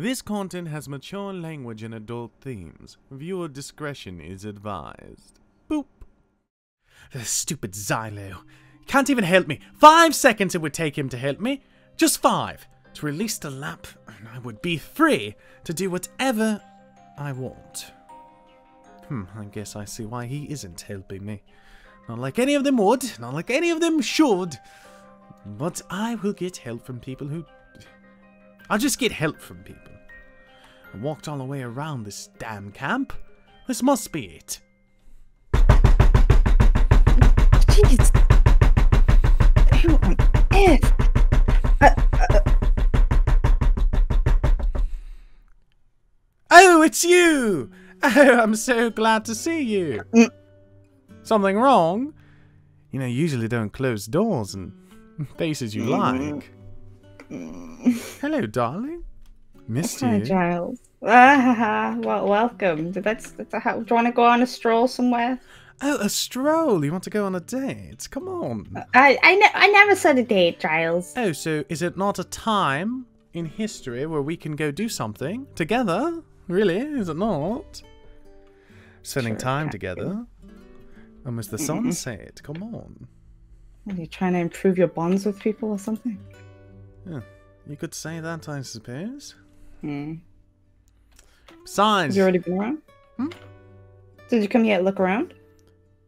This content has mature language and adult themes. Viewer discretion is advised. Boop. The stupid Xylo. Can't even help me. 5 seconds it would take him to help me. Just 5. To release the lap, and I would be free to do whatever I want. I guess I see why he isn't helping me. Not like any of them would, not like any of them should. But I will get help from people who... I'll just get help from people. I walked all the way around this damn camp. This must be it. Jeez. Who on earth? Oh, it's you! Oh, I'm so glad to see you. Something wrong? You know, you usually don't close doors and faces you like. Hello, darling. Missed you. Hi, Jyles. Well, welcome. Do you want to go on a stroll somewhere? Oh, a stroll. You want to go on a date? Come on. I never said a date, Jyles. Oh, so is it not a time in history where we can go do something together? Really? Is it not? Spending time together. Almost the sunset. Come on. Are you trying to improve your bonds with people or something? Yeah, you could say that, I suppose. Besides... Have you already been around? Did you come here to look around?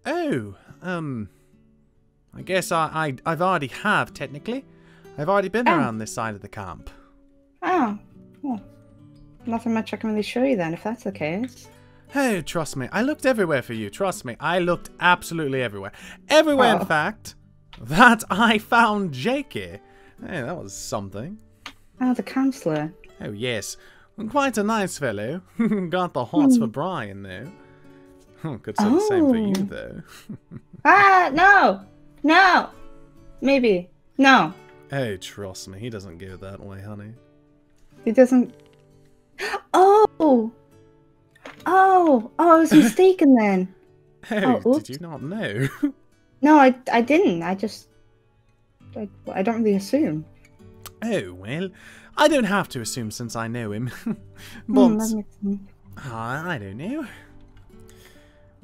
Oh, I guess I've already have, technically. I've already been around this side of the camp. Oh, well, nothing much I can really show you then, if that's the case. Oh, trust me, I looked everywhere for you, trust me. I looked absolutely everywhere. Everywhere, in fact, that I found Jakey. Hey, that was something. Oh, the counselor. Oh, yes. Quite a nice fellow. Got the hots for Brian, though. Could say the same for you, though. No! No! Maybe. No. Oh, trust me, he doesn't go that way, honey. He doesn't... Oh! Oh, I was mistaken then. Oh, did you not know? No, I didn't. I don't really assume. Oh, well, I don't have to assume since I know him. But, I don't know.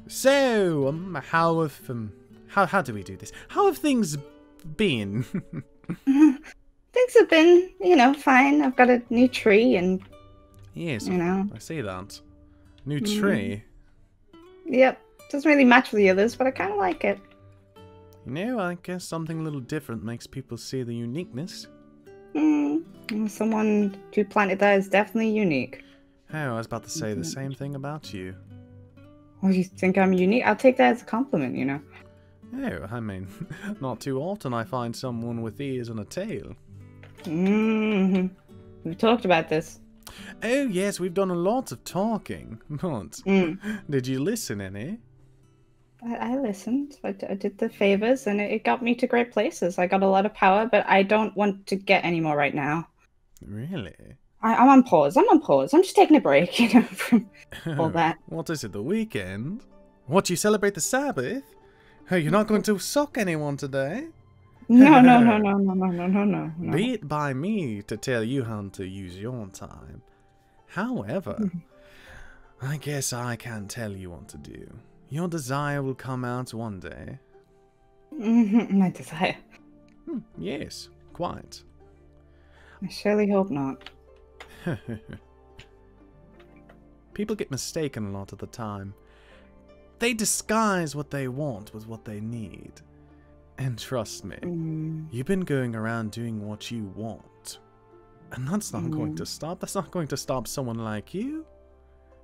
So, how do we do this? How have things been? Things have been, fine. I've got a new tree and... Yes, I see that. New tree? Yep. Doesn't really match with the others, but I kind of like it. I guess something a little different makes people see the uniqueness. Someone who planted that is definitely unique. Oh, I was about to say the same thing about you. Oh, you think I'm unique? I'll take that as a compliment, Oh, I mean, not too often I find someone with ears and a tail. We've talked about this. Oh, yes, we've done a lot of talking. But did you listen any? I listened. I did the favors, and it got me to great places. I got a lot of power, but I don't want to get any more right now. Really? I'm on pause. I'm just taking a break, from all that. What is it, the weekend? What, you celebrate the Sabbath? Oh, you're not going to suck anyone today? No. Be it by me to tell you how to use your time. However, I guess I can't tell you what to do. Your desire will come out one day. My desire? Yes, quite. I surely hope not. People get mistaken a lot of the time. They disguise what they want with what they need. And trust me, you've been going around doing what you want. And that's not going to stop. That's not going to stop someone like you.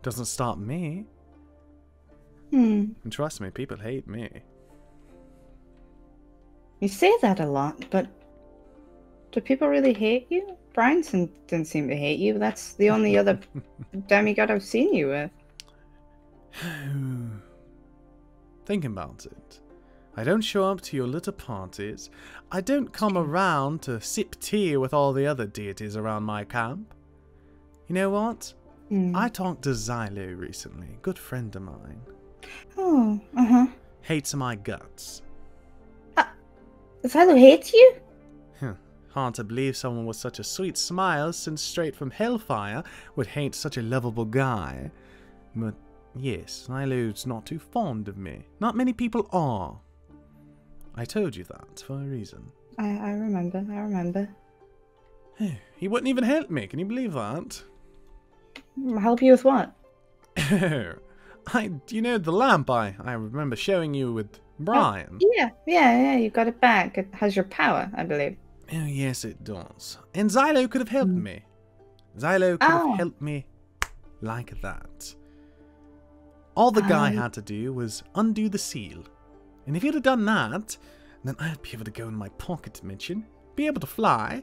Doesn't stop me. And trust me, people hate me. You say that a lot, but do people really hate you? Brian didn't seem to hate you. That's the only other demigod I've seen you with. Think about it. I don't show up to your little parties. I don't come around to sip tea with all the other deities around my camp. You know what? I talked to Xylo recently, good friend of mine. Oh, Hates my guts. Xylo hates you? Hard to believe someone with such a sweet smile sent straight from hellfire would hate such a lovable guy. But yes, Zylo's not too fond of me. Not many people are. I told you that for a reason. I remember. He wouldn't even help me, can you believe that? Help you with what? You know the lamp I remember showing you with Brian? Oh, yeah, you got it back. It has your power, I believe. Oh, yes, it does. And Zylo could have helped me. Zylo could have helped me like that. All the guy had to do was undo the seal. And if he'd have done that, then I'd be able to go in my pocket dimension, be able to fly,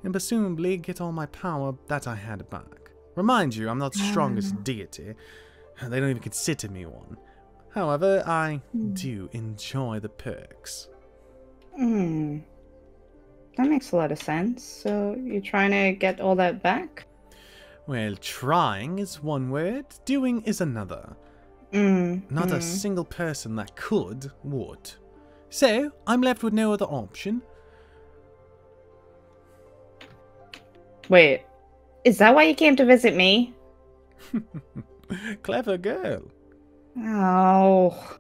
and presumably get all my power that I had back. Remind you, I'm not the strongest deity. They don't even consider me one. However, I do enjoy the perks. That makes a lot of sense. So you're trying to get all that back? Well, trying is one word, doing is another. Not a single person that could would. So, I'm left with no other option. Wait, is that why you came to visit me? Clever girl. Oh.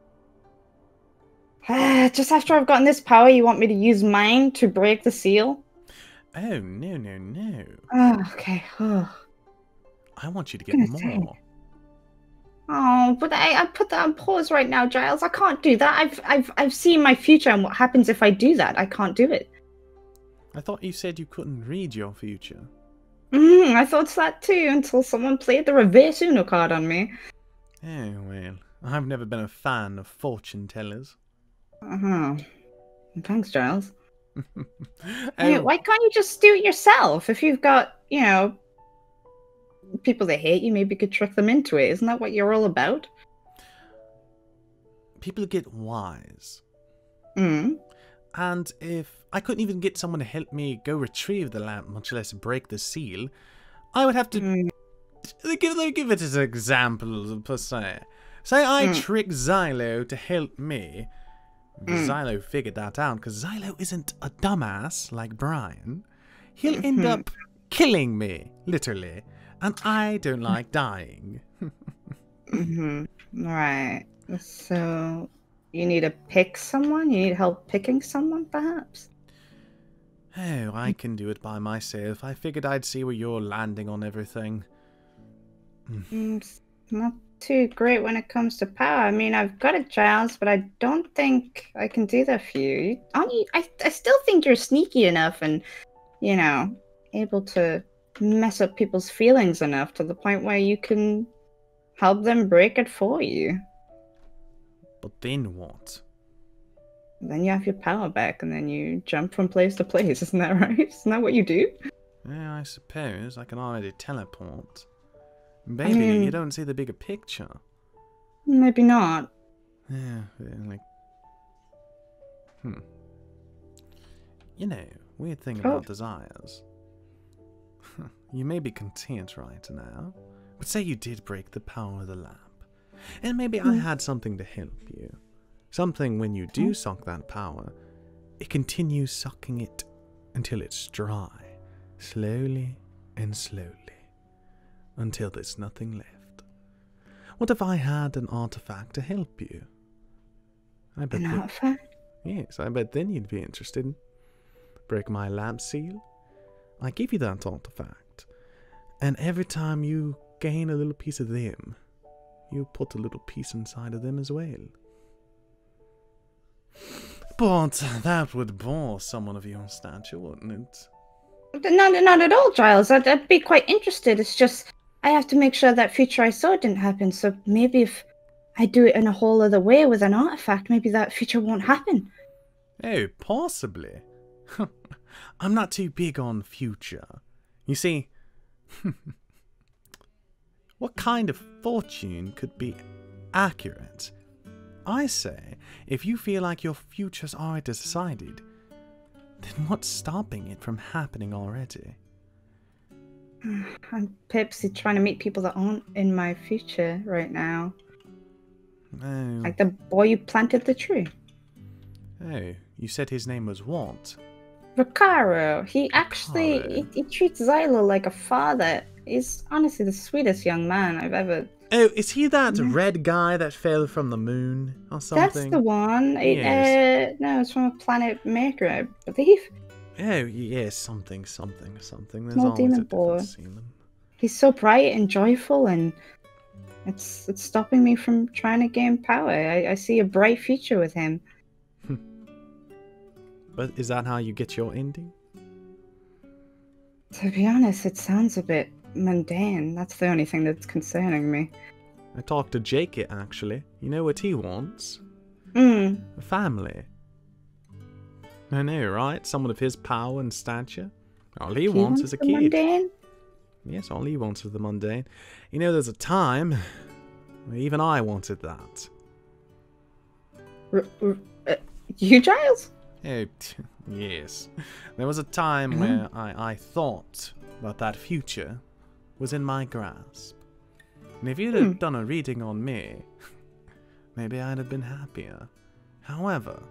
Just after I've gotten this power, you want me to use mine to break the seal? Oh, no. Oh, okay. I want you to get more. Oh, but I put that on pause right now, Jyles. I can't do that. I've seen my future and what happens if I do that. I can't do it. I thought you said you couldn't read your future. I thought that too until someone played the reverse Uno card on me. Oh, well. I've never been a fan of fortune tellers. Thanks, Jyles. Hey, why can't you just do it yourself? If you've got, people that hate you, maybe you could trick them into it. Isn't that what you're all about? People get wise. And if I couldn't even get someone to help me go retrieve the lamp, much less break the seal, I would have to... Give it as an example, per se. Say I trick Zylo to help me. Zylo figured that out, because Zylo isn't a dumbass like Brian. He'll end up killing me, literally. And I don't like dying. Right. So, you need to pick someone? You need help picking someone, perhaps? Oh, I can do it by myself. I figured I'd see where you're landing on everything. It's not too great when it comes to power. I mean, I've got it, Jyles, but I don't think I can do that for you. I still think you're sneaky enough and, able to mess up people's feelings enough to the point where you can help them break it for you. But then what? Then you have your power back and then you jump from place to place, isn't that right? Isn't that what you do? Yeah, I suppose. I can already teleport. Baby, you don't see the bigger picture. Maybe not. Yeah, like... weird thing about desires. You may be content right now, but say you did break the power of the lamp. And maybe I had something to help you. Something when you do suck that power, it continues sucking it until it's dry. Slowly and slowly. Until there's nothing left. What if I had an artifact to help you? I bet An artifact? Yes, I bet then you'd be interested. Break my lamp seal. I give you that artifact. And every time you gain a little piece of them, you put a little piece inside of them as well. But that would bore someone of your stature, wouldn't it? Not at all, Jyles. I'd be quite interested. It's just, I have to make sure that future I saw didn't happen. So maybe if I do it in a whole other way with an artifact, maybe that future won't happen. Oh, possibly. I'm not too big on future. You see, what kind of fortune could be accurate? I say, if you feel like your future's already decided, then what's stopping it from happening already? I'm Percy trying to meet people that aren't in my future right now. Oh. Like the boy who planted the tree. Oh, you said his name was what? Ricaro. He actually Ricaro. he treats Xylo like a father. He's honestly the sweetest young man I've ever. Oh, is he that Yeah. red guy that fell from the moon or something? That's the one. Yes. No, it's from a planet maker, I believe. Oh, yes, something. There's Small always demon a different boy. seaman. He's so bright and joyful, and it's stopping me from trying to gain power. I see a bright future with him. But is that how you get your ending? To be honest, it sounds a bit mundane. That's the only thing that's concerning me. I talked to Jake, actually. You know what he wants? Hmm. A family. I know, right? Someone of his power and stature. All he wants is a the kid. Mundane? Yes, all he wants is the mundane. You know, there's a time where even I wanted that. You, Jyles? Oh, yes. There was a time where I thought that future was in my grasp. And if you'd have done a reading on me, maybe I'd have been happier. However,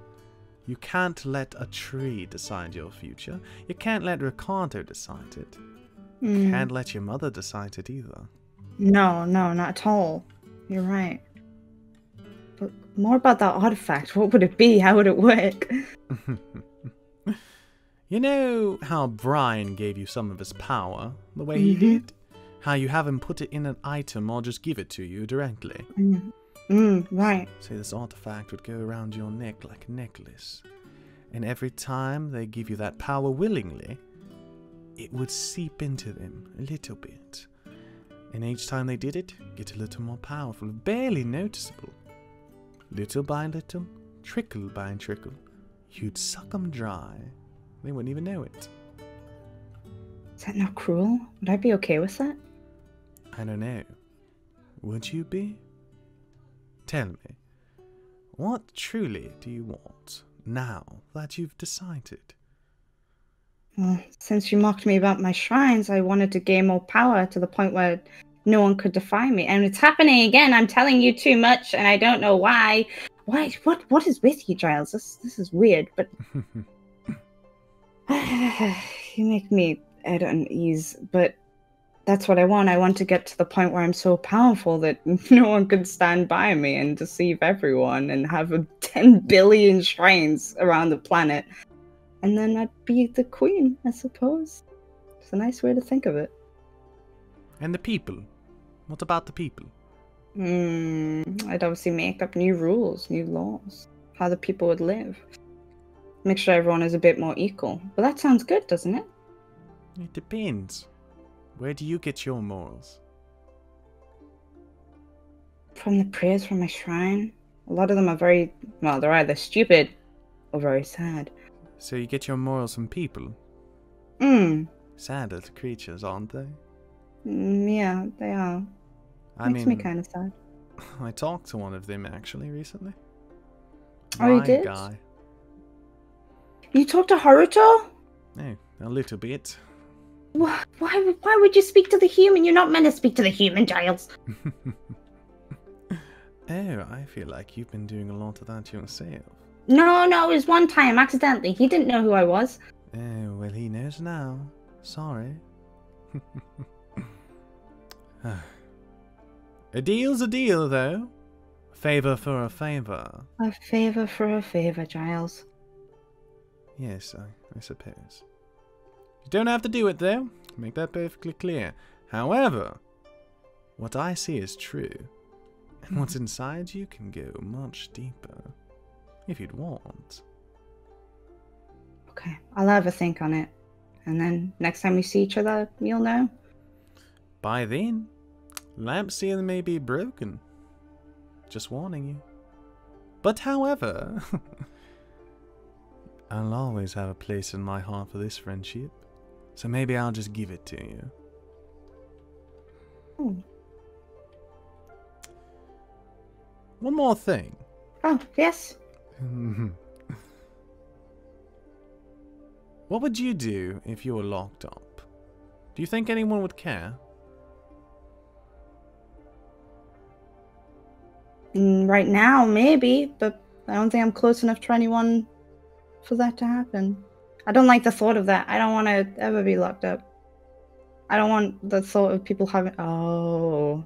you can't let a tree decide your future. You can't let Ricardo decide it. You can't let your mother decide it either. No, not at all. You're right. But more about that artifact. What would it be? How would it work? You know how Brian gave you some of his power, the way he did? How you have him put it in an item or just give it to you directly. Right. So this artifact would go around your neck like a necklace. And every time they give you that power willingly, it would seep into them a little bit. And each time they did it, get a little more powerful, barely noticeable. Little by little, trickle by trickle, you'd suck them dry. They wouldn't even know it. Is that not cruel? Would I be okay with that? I don't know. Would you be? Tell me, what truly do you want now that you've decided? Well, since you mocked me about my shrines, I wanted to gain more power to the point where no one could defy me. And it's happening again. I'm telling you too much, and I don't know why. Why? What is with you, Jyles? This is weird, but you make me at unease. But that's what I want. I want to get to the point where I'm so powerful that no one could stand by me and deceive everyone and have 10 billion shrines around the planet. And then I'd be the queen, I suppose. It's a nice way to think of it. And the people? What about the people? I'd obviously make up new rules, new laws. How the people would live. Make sure everyone is a bit more equal. But that sounds good, doesn't it? It depends. Where do you get your morals? From the prayers from my shrine. A lot of them are very, well, they're either stupid or very sad. So you get your morals from people? Sad little creatures, aren't they? Yeah, they are. Makes me kind of sad. I talked to one of them actually recently. Oh, you did? Guy. You talked to Haruto? No, a little bit. Why would you speak to the human? You're not meant to speak to the human, Jyles. Oh, I feel like you've been doing a lot of that yourself. No, it was one time, accidentally. He didn't know who I was. Oh, well, he knows now. Sorry. A deal's a deal, though. A favor for a favor. A favor for a favor, Jyles. Yes, I suppose. You don't have to do it, though. Make that perfectly clear. However, what I see is true. And what's inside you can go much deeper. If you'd want. Okay, I'll have a think on it. And then next time we see each other, you'll know. By then, Lampseal may be broken. Just warning you. But however, I'll always have a place in my heart for this friendship. So maybe I'll just give it to you. One more thing. Oh, yes? What would you do if you were locked up? Do you think anyone would care? Right now, maybe, but I don't think I'm close enough to anyone for that to happen. I don't like the thought of that. I don't want to ever be locked up. I don't want the thought of people having. Oh.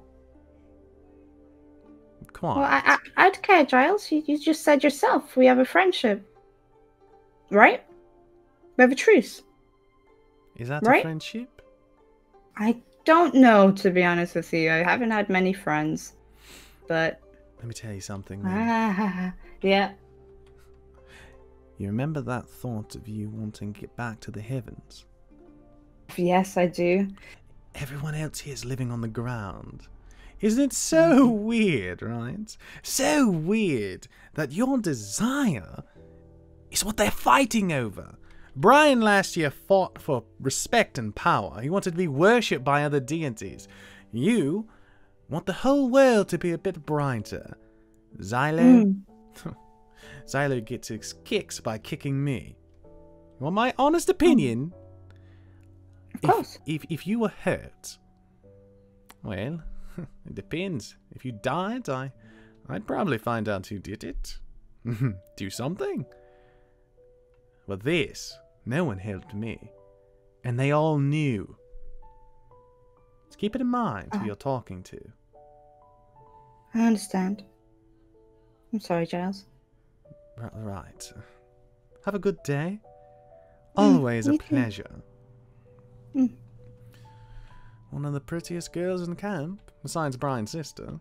Quiet. Well, I don't care, Jyles. You just said yourself we have a friendship, right? We have a truce. Is that right? a friendship? I don't know, to be honest with you. I haven't had many friends, but Let me tell you something, man. yeah. You remember that thought of you wanting to get back to the heavens? Yes, I do. Everyone else here is living on the ground. Isn't it so weird, right? So weird that your desire is what they're fighting over. Brian last year fought for respect and power. He wanted to be worshipped by other deities. You want the whole world to be a bit brighter. Xylo? Xylo gets his kicks by kicking me. You want my honest opinion? Of course. If you were hurt, well, it depends. If you died, I'd probably find out who did it. Do something. But this, no one helped me. And they all knew. Just keep it in mind who you're talking to. I understand. I'm sorry, Jyles. Right. Have a good day. Always a pleasure. One of the prettiest girls in camp, besides Brian's sister.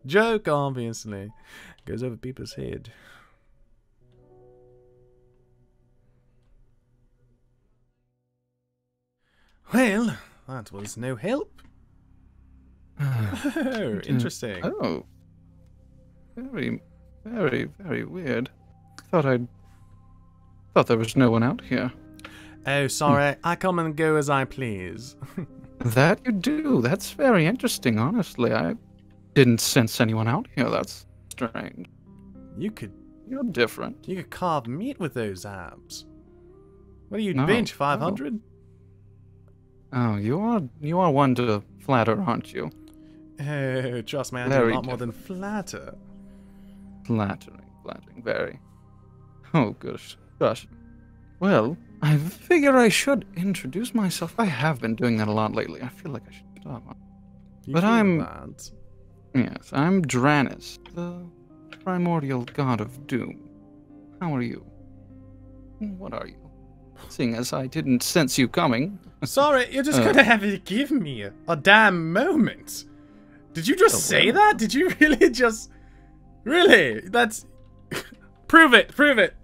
Joke, obviously. Goes over people's head. Well, that was no help. Oh, interesting. Oh. Very, very, very weird. Thought there was no one out here. Oh, sorry. I come and go as I please. That you do. That's very interesting, honestly. I didn't sense anyone out here. That's strange. You're different. You could carve meat with those abs. What do you No. bench, 500? Oh, you are one to flatter, aren't you? Oh, trust me, I do Very a lot more than flatter. Flattering, very. Oh, gosh. Well, I figure I should introduce myself. I have been doing that a lot lately. I feel like I should stop. But Yes, I'm Dranis, the primordial god of doom. How are you? What are you? Seeing as I didn't sense you coming. Sorry, you're just gonna have to give me a damn moment. Did you just say that? Did you really just... Really? That's... Prove it. Prove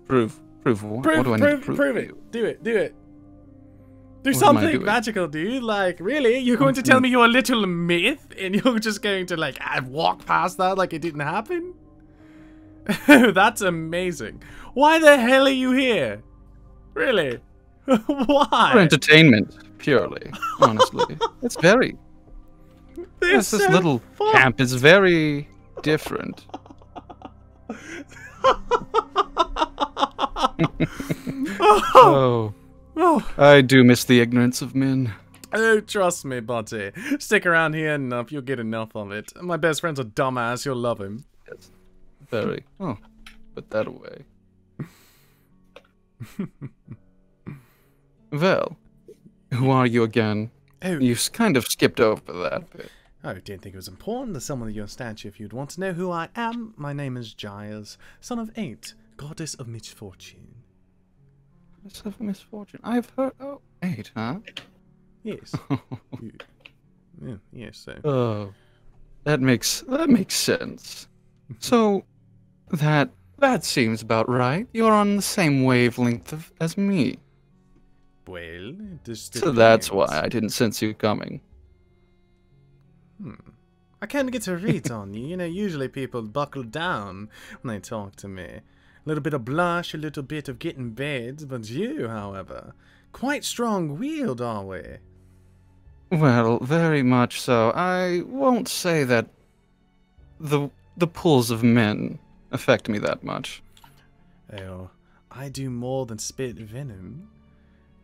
what? What do I need to prove? Prove it. Do it. Do something magical, dude. Like, really? You're going to tell me you're a little myth and you're just going to, like, walk past that like it didn't happen? That's amazing. Why the hell are you here? Really? Why? For entertainment, purely, honestly. It's very... This little camp is very different. Oh, I do miss the ignorance of men. Oh, trust me, buddy. Stick around here enough, you'll get enough of it. My best friend's a dumbass, you'll love him. Yes, very. Oh, put that away. Well, who are you again? Oh. You kind of skipped over that bit. I didn't think it was important to someone of your stature if you'd want to know who I am. My name is Jyles, son of 8, goddess of misfortune. Goddess of misfortune. I've heard... Oh, 8, huh? Yes. Yes, so... Oh, that makes sense. So, that seems about right. You're on the same wavelength as me. Well, so that's why I didn't sense you coming. I can't get a read on you. You know, usually people buckle down when they talk to me. A little bit of blush, a little bit of getting bed, but you, however, quite strong-willed, are we? Well, very much so. I won't say that the pulls of men affect me that much. Oh, I do more than spit venom.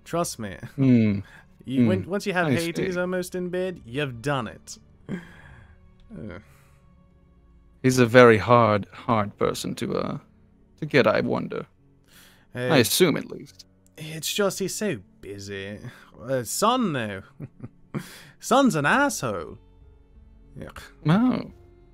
Trust me. Once you have Hades almost in bed, you've done it. He's a very hard person to get, I wonder. I assume, at least. It's just he's so busy. Son, though. Son's an asshole. Yuck. Oh.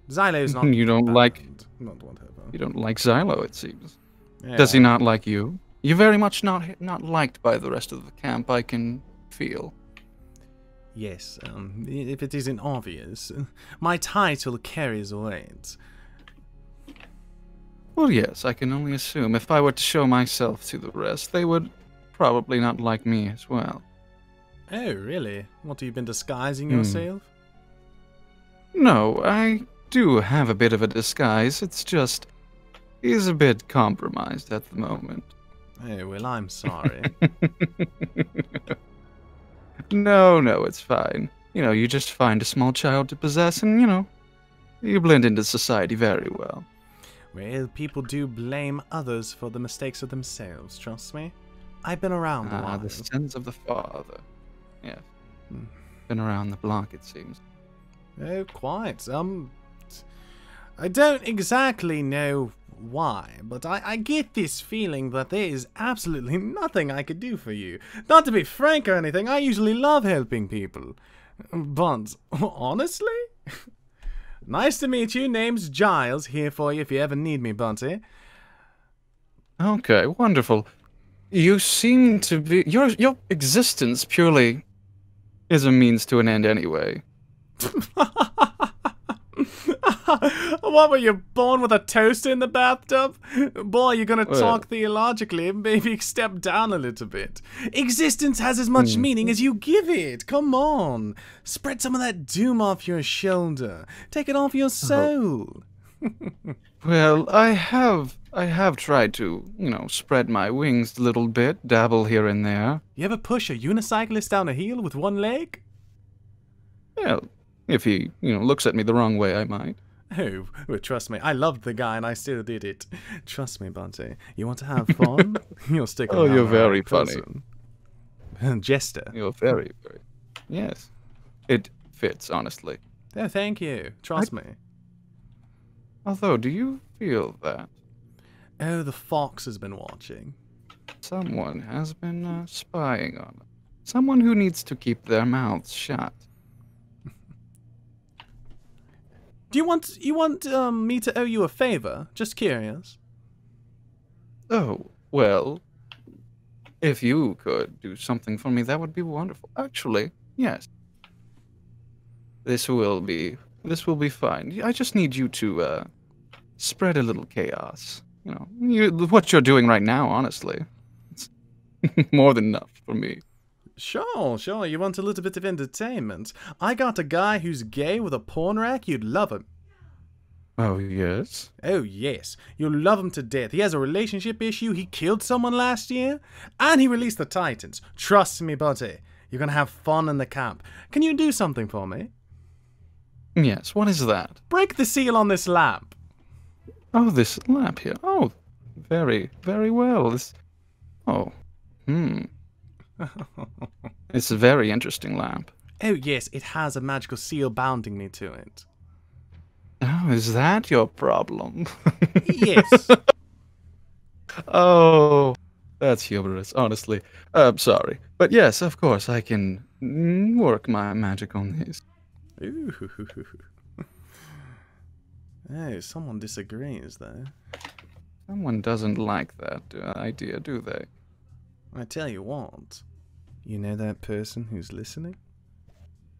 Xylo's not You don't bad. like... Not whatever. You don't like Xylo, it seems. Yeah. Does he not like you? You're very much not liked by the rest of the camp, I can feel. Yes, if it isn't obvious. My title carries weight. Well, yes, I can only assume if I were to show myself to the rest, they would probably not like me as well. Oh, really? What, have you been disguising yourself? No, I do have a bit of a disguise. It's just, he's a bit compromised at the moment. Oh, well, I'm sorry. No, it's fine. You know, you just find a small child to possess and, you know, you blend into society very well. Well, people do blame others for the mistakes of themselves, trust me. I've been around a while. The sins of the father. Yes. Been around the block, it seems. Oh, quite. I don't exactly know why, but I get this feeling that there is absolutely nothing I could do for you. Not to be frank or anything, I usually love helping people. But, honestly? Nice to meet you. Name's Jyles. Here for you if you ever need me, Bunty. Okay, wonderful. You seem to be... Your existence purely is a means to an end anyway. What, were you born with a toaster in the bathtub? Boy, you're gonna talk theologically, maybe step down a little bit. Existence has as much meaning as you give it. Come on. Spread some of that doom off your shoulder. Take it off your soul. Well, I have tried to, you know, spread my wings a little bit, dabble here and there. You ever push a unicyclist down a hill with one leg? Well, if he, you know, looks at me the wrong way, I might. Oh, well, trust me, I loved the guy and I still did it. Trust me, Bunty. You want to have fun? You'll stick around. Oh, you're very funny. Jester. You're very, very... Yes. It fits, honestly. Oh, thank you. Trust me. Although, do you feel that Oh, the fox has been watching. someone has been spying on them? Someone who needs to keep their mouths shut. Do you want me to owe you a favor? Just curious. Oh, well, if you could do something for me, that would be wonderful. Actually, yes. This will be fine. I just need you to spread a little chaos. You know, what you're doing right now, honestly. It's more than enough for me. Sure. You want a little bit of entertainment. I got a guy who's gay with a porn rack. You'd love him. Oh, yes? Oh, yes. You'll love him to death. He has a relationship issue. He killed someone last year. And he released the Titans. Trust me, buddy. You're going to have fun in the camp. Can you do something for me? Yes, what is that? Break the seal on this lamp. Oh, this lamp here. Oh, very, very well. This... Oh, It's a very interesting lamp. Oh, yes, it has a magical seal bounding me to it. Oh, is that your problem? Yes. Oh, that's humorous, honestly. Sorry. But yes, of course, I can work my magic on these. Ooh. Oh, someone disagrees, though. Someone doesn't like that idea, do they? I tell you what. You know that person who's listening?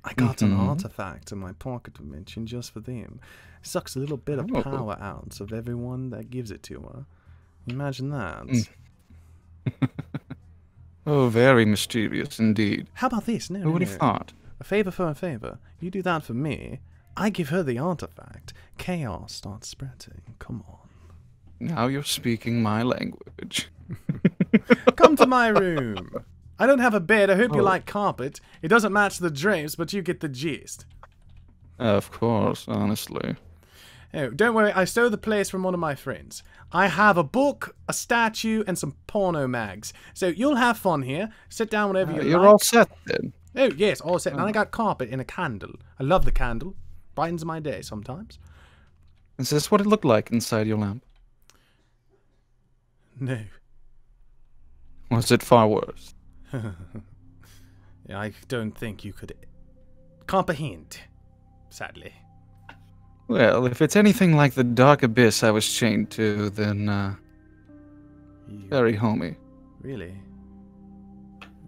I got an artifact in my pocket dimension just for them. It sucks a little bit of power out of everyone that gives it to her. Imagine that. Oh, very mysterious indeed. How about this? No, Who would have thought? A favor for a favor. You do that for me. I give her the artifact. Chaos starts spreading. Come on. Now you're speaking my language. Come to my room. I don't have a bed. I hope you like carpet. It doesn't match the drapes, but you get the gist. Of course, honestly. Oh, don't worry. I stole the place from one of my friends. I have a book, a statue, and some porno mags. So you'll have fun here. Sit down whenever you like. You're all set then. Oh, yes, all set. And I got carpet and a candle. I love the candle. Brightens my day sometimes. Is this what it looked like inside your lamp? No. Was it far worse? Yeah, I don't think you could comprehend, sadly. Well, if it's anything like the dark abyss I was chained to, then, very homey. Really?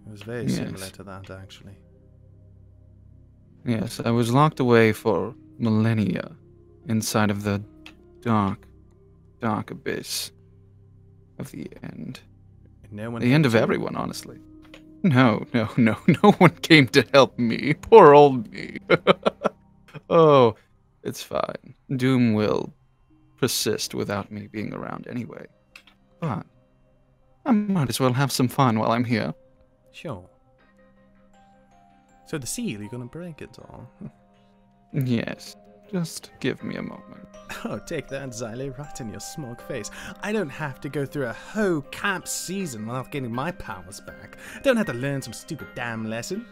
It was very Yes. similar to that, actually. Yes, I was locked away for millennia inside of the dark, dark abyss of the end. No one The end of helped you? everyone, honestly. No one came to help me. Poor old me. Oh, it's fine. Doom will persist without me being around anyway. But I might as well have some fun while I'm here. Sure. So the seal, you're gonna break it all? Yes, just give me a moment. Oh, take that, Xylo, right in your smug face. I don't have to go through a whole camp season without getting my powers back. Don't have to learn some stupid damn lesson.